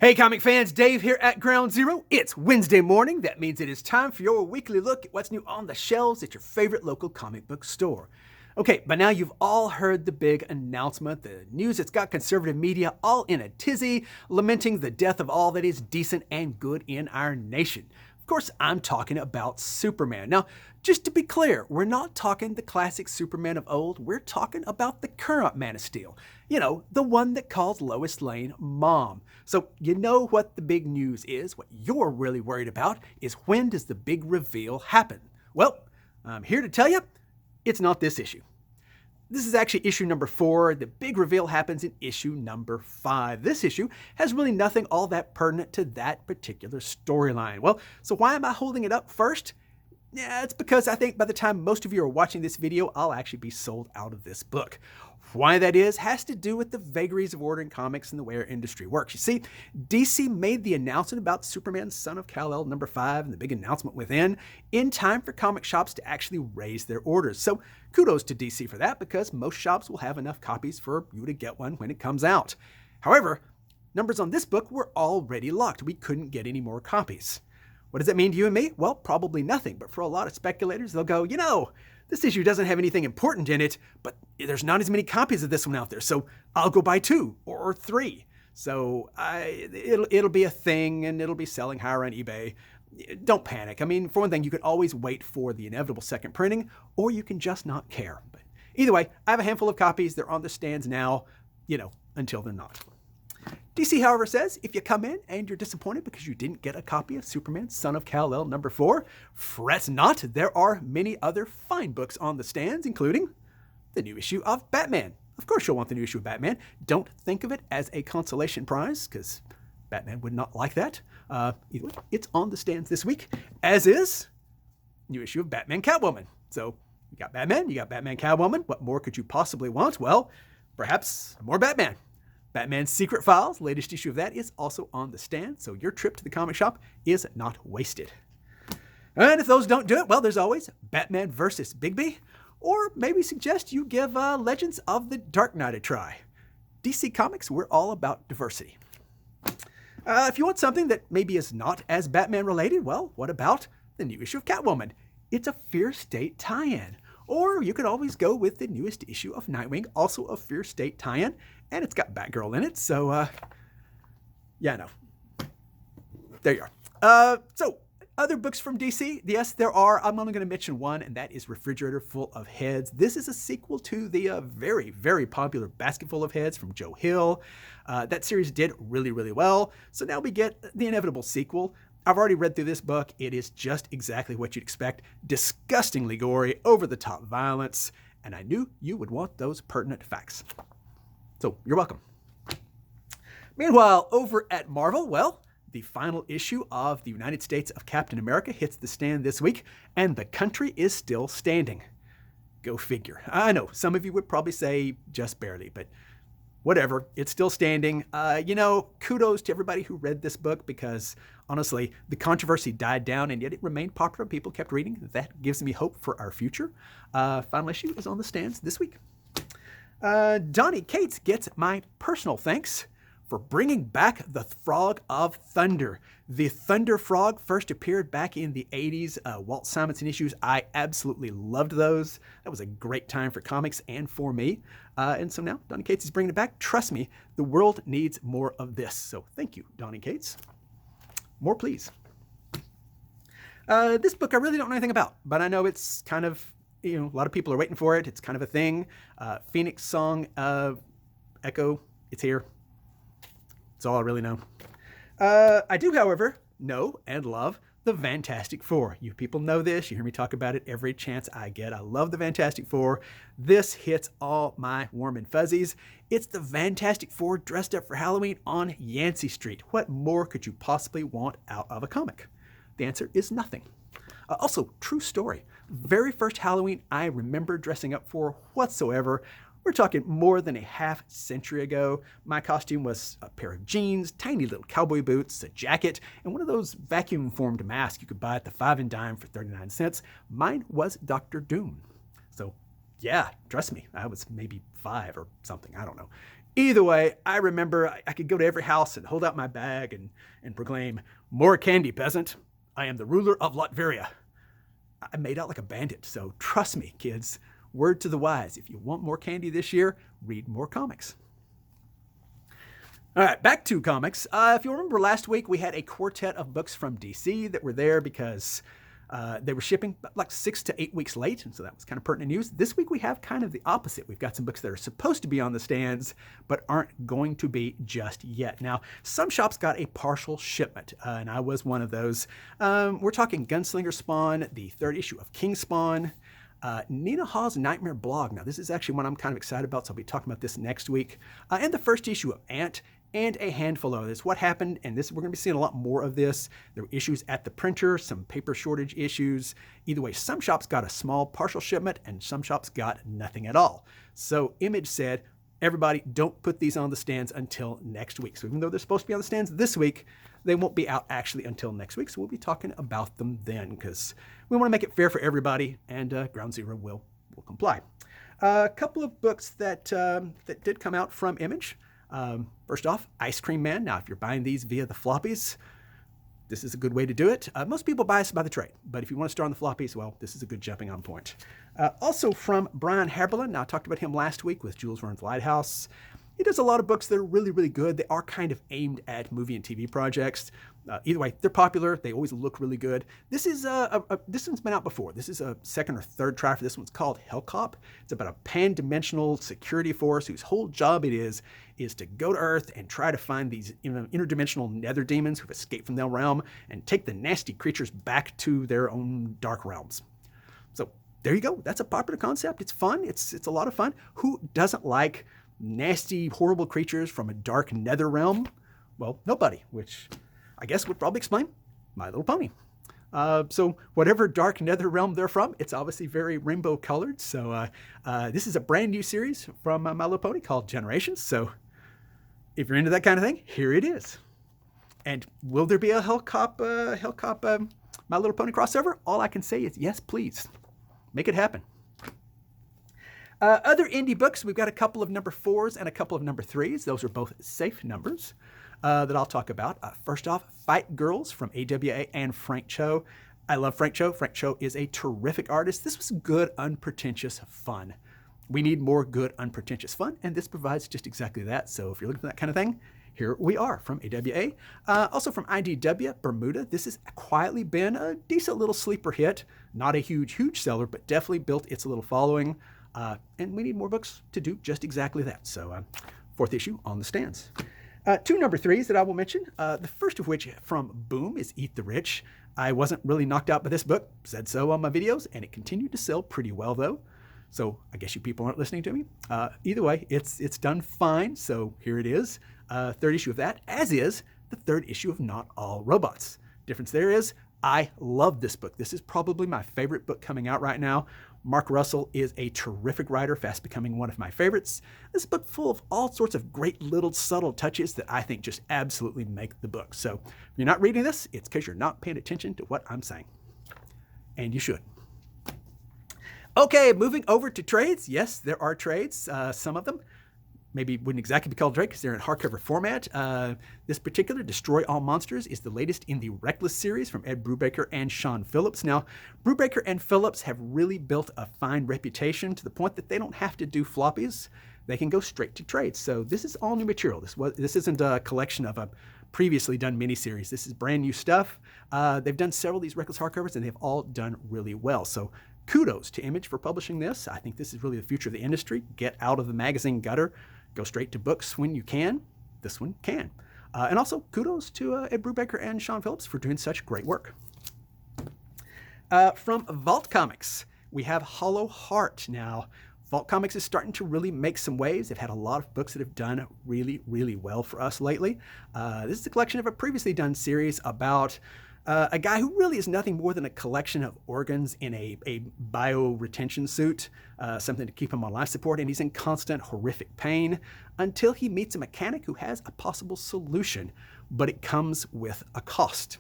Hey comic fans, Dave here at Ground Zero. It's Wednesday morning. That means it is time for your weekly look at what's new on the shelves at your favorite local comic book store. Okay, by now you've all heard the big announcement, the news that's got conservative media all in a tizzy, lamenting the death of all that is decent and good in our nation. Of course, I'm talking about Superman. Now, just to be clear, we're not talking the classic Superman of old. We're talking about the current Man of Steel. You know, the one that calls Lois Lane Mom. So you know what the big news is. What you're really worried about is when does the big reveal happen? Well, I'm here to tell you, it's not this issue. This is actually issue number 4. The big reveal happens in issue number 5. This issue has really nothing all that pertinent to that particular storyline. Well, so why am I holding it up first? Yeah, it's because I think by the time most of you are watching this video, I'll actually be sold out of this book. Why that is has to do with the vagaries of ordering comics and the way our industry works. You see, DC made the announcement about Superman Son of Kal-El number 5 and the big announcement within in time for comic shops to actually raise their orders. So kudos to DC for that, because most shops will have enough copies for you to get one when it comes out. However, numbers on this book were already locked. We couldn't get any more copies. What does that mean to you and me? Well, probably nothing, but for a lot of speculators, they'll go, you know, this issue doesn't have anything important in it, but there's not as many copies of this one out there, so I'll go buy 2 or 3. So it'll be a thing, and it'll be selling higher on eBay. Don't panic. I mean, for one thing, you can always wait for the inevitable second printing, or you can just not care. But either way, I have a handful of copies. They're on the stands now, you know, until they're not. DC, however, says if you come in and you're disappointed because you didn't get a copy of Superman Son of Kal-El number 4, fret not. There are many other fine books on the stands, including the new issue of Batman. Of course you'll want the new issue of Batman. Don't think of it as a consolation prize, because Batman would not like that. Either way, it's on the stands this week, as is new issue of Batman Catwoman. So you got Batman, you got Batman Catwoman. What more could you possibly want? Well, perhaps more Batman. Batman's Secret Files, latest issue of that, is also on the stand, so your trip to the comic shop is not wasted. And if those don't do it, well, there's always Batman vs. Bigby, or maybe suggest you give Legends of the Dark Knight a try. DC Comics, we're all about diversity. If you want something that maybe is not as Batman related, well, what about the new issue of Catwoman? It's a Fear State tie-in. Or you could always go with the newest issue of Nightwing, also a Fear State tie-in, and it's got Batgirl in it, so, yeah, no. There you are. So, other books from DC? Yes, there are. I'm only going to mention one, and that is Refrigerator Full of Heads. This is a sequel to the very, very popular Basket Full of Heads from Joe Hill. That series did really, really well, so now we get the inevitable sequel. I've already read through this book. It is just exactly what you'd expect. Disgustingly gory, over-the-top violence, and I knew you would want those pertinent facts. So, you're welcome. Meanwhile, over at Marvel, well, the final issue of the United States of Captain America hits the stand this week, and the country is still standing. Go figure. I know, some of you would probably say just barely, but whatever, it's still standing. You know, kudos to everybody who read this book, because honestly, the controversy died down and yet it remained popular. People kept reading. That gives me hope for our future. Final issue is on the stands this week. Donny Cates gets my personal thanks for bringing back the Frog of Thunder. The Thunder Frog first appeared back in the 80s, Walt Simonson issues. I absolutely loved those. That was a great time for comics and for me. And so now Donny Cates is bringing it back. Trust me, the world needs more of this. So thank you, Donny Cates. More, please. This book I really don't know anything about, but I know it's kind of, you know, a lot of people are waiting for it. It's kind of a thing. Phoenix Song Echo, it's here. That's all I really know. I do, however, know and love the Fantastic Four. You people know this. You hear me talk about it every chance I get. I love the Fantastic Four. This hits all my warm and fuzzies. It's the Fantastic Four dressed up for Halloween on Yancey Street. What more could you possibly want out of a comic? The answer is nothing. Also, true story. Very first Halloween I remember dressing up for whatsoever. We're talking more than a half century ago. My costume was a pair of jeans, tiny little cowboy boots, a jacket, and one of those vacuum-formed masks you could buy at the 5 and dime for 39 cents. Mine was Dr. Doom. So yeah, trust me, I was maybe 5 or something, I don't know. Either way, I remember I could go to every house and hold out my bag and proclaim, "More candy, peasant. I am the ruler of Latveria." I made out like a bandit, so trust me, kids. Word to the wise, if you want more candy this year, read more comics. All right, back to comics. If you remember last week, we had a quartet of books from DC that were there because they were shipping like 6 to 8 weeks late, and so that was kind of pertinent news. This week we have kind of the opposite. We've got some books that are supposed to be on the stands, but aren't going to be just yet. Now, some shops got a partial shipment, and I was one of those. We're talking Gunslinger Spawn, the 3rd issue of King Spawn, Nina Hawes' Nightmare Blog. Now, this is actually one I'm kind of excited about, so I'll be talking about this next week. And the 1st issue of Ant, and a handful of others. What happened, and this we're going to be seeing a lot more of this. There were issues at the printer, some paper shortage issues. Either way, some shops got a small partial shipment, and some shops got nothing at all. So Image said, everybody, don't put these on the stands until next week. So even though they're supposed to be on the stands this week, they won't be out actually until next week. So we'll be talking about them then, because we want to make it fair for everybody, and Ground Zero will comply. A couple of books that did come out from Image. First off, Ice Cream Man. Now, if you're buying these via the floppies, this is a good way to do it. Most people buy us by the trade, but if you want to start on the floppies, well, this is a good jumping on point. Also from Brian Herberlin. Now, I talked about him last week with Jules Verne's Lighthouse. He does a lot of books that are really, really good. They are kind of aimed at movie and TV projects. Either way, they're popular. They always look really good. This is this one's been out before. This is a 2nd or 3rd try for this. One's called Hellcop. It's about a pan-dimensional security force whose whole job it is to go to Earth and try to find these interdimensional nether demons who've escaped from their realm and take the nasty creatures back to their own dark realms. So there you go. That's a popular concept. It's fun. It's a lot of fun. Who doesn't like nasty, horrible creatures from a dark nether realm? Well, nobody, which I guess would probably explain My Little Pony. So whatever dark nether realm they're from, it's obviously very rainbow colored. So this is a brand new series from My Little Pony called Generations. So if you're into that kind of thing, here it is. And will there be a Hellcop My Little Pony crossover? All I can say is yes, please. Make it happen. Other indie books, we've got a couple of number 4s and a couple of number 3s. Those are both safe numbers that I'll talk about. First off, Fight Girls from AWA and Frank Cho. I love Frank Cho. Frank Cho is a terrific artist. This was good, unpretentious fun. We need more good, unpretentious fun, and this provides just exactly that. So if you're looking for that kind of thing, here we are from AWA. Also from IDW, Bermuda. This has quietly been a decent little sleeper hit. Not a huge seller, but definitely built its little following. And we need more books to do just exactly that. So 4th issue on the stands. 2 number 3s that I will mention. The first of which from Boom is Eat the Rich. I wasn't really knocked out by this book. Said so on my videos, and it continued to sell pretty well though. So I guess you people aren't listening to me. Either way, it's done fine. So here it is. 3rd issue of that, as is the 3rd issue of Not All Robots. Difference there is I love this book. This is probably my favorite book coming out right now. Mark Russell is a terrific writer, fast becoming one of my favorites. This is a book full of all sorts of great little subtle touches that I think just absolutely make the book. So if you're not reading this, it's because you're not paying attention to what I'm saying. And you should. Okay, moving over to trades. Yes, there are trades, some of them. Maybe wouldn't exactly be called trade because they're in hardcover format. This particular, Destroy All Monsters, is the latest in the Reckless series from Ed Brubaker and Sean Phillips. Now, Brubaker and Phillips have really built a fine reputation to the point that they don't have to do floppies. They can go straight to trades. So this is all new material. This isn't a collection of a previously done miniseries. This is brand new stuff. They've done several of these Reckless hardcovers, and they've all done really well. So kudos to Image for publishing this. I think this is really the future of the industry. Get out of the magazine gutter. Go straight to books when you can. This one can. And also, kudos to Ed Brubaker and Sean Phillips for doing such great work. From Vault Comics, we have Hollow Heart. Now, Vault Comics is starting to really make some waves. They've had a lot of books that have done really, really well for us lately. This is a collection of a previously done series about a guy who really is nothing more than a collection of organs in a bio-retention suit, something to keep him on life support, and he's in constant horrific pain until he meets a mechanic who has a possible solution, but it comes with a cost.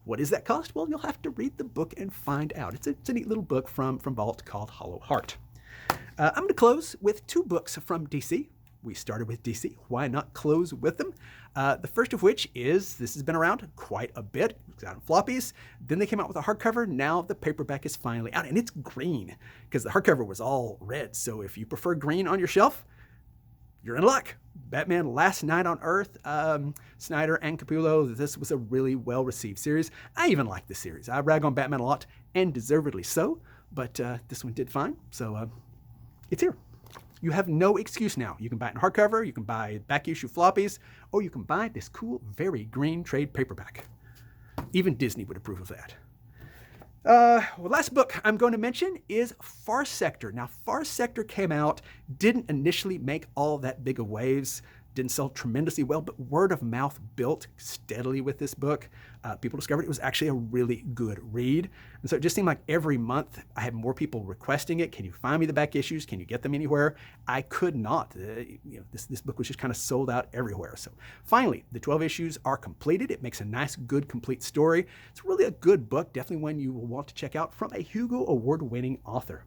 What is that cost? Well, you'll have to read the book and find out. It's a neat little book from Vault called Hollow Heart. I'm going to close with 2 books from DC. We started with DC. Why not close with them? The first of which is, this has been around quite a bit. It's out on floppies. Then they came out with a hardcover. Now the paperback is finally out, and it's green because the hardcover was all red. So if you prefer green on your shelf, you're in luck. Batman Last Night on Earth, Snyder and Capullo, this was a really well-received series. I even like this series. I rag on Batman a lot, and deservedly so, but this one did fine, so it's here. You have no excuse now. You can buy it in hardcover, you can buy back issue floppies, or you can buy this cool, very green trade paperback. Even Disney would approve of that. Well, last book I'm going to mention is Far Sector. Now, Far Sector came out, didn't initially make all that big of waves, didn't sell tremendously well, but word of mouth built steadily with this book. People discovered it was actually a really good read. And so it just seemed like every month I had more people requesting it. Can you find me the back issues? Can you get them anywhere? I could not. This book was just kind of sold out everywhere. So finally, the 12 issues are completed. It makes a nice, good, complete story. It's really a good book, definitely one you will want to check out from a Hugo Award-winning author.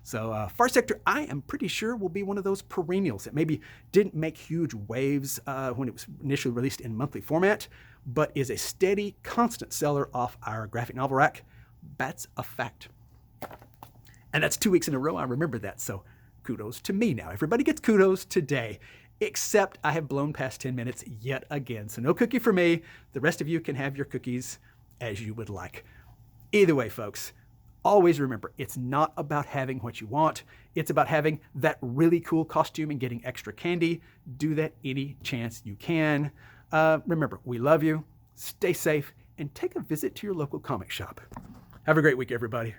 So Far Sector, I am pretty sure, will be one of those perennials that maybe didn't make huge waves when it was initially released in monthly format, but is a steady, constant seller off our graphic novel rack. That's a fact. And that's 2 weeks in a row. I remember that, so kudos to me now. Everybody gets kudos today, except I have blown past 10 minutes yet again. So no cookie for me. The rest of you can have your cookies as you would like. Either way, folks, always remember, it's not about having what you want. It's about having that really cool costume and getting extra candy. Do that any chance you can. Remember, we love you. Stay safe and take a visit to your local comic shop. Have a great week, everybody.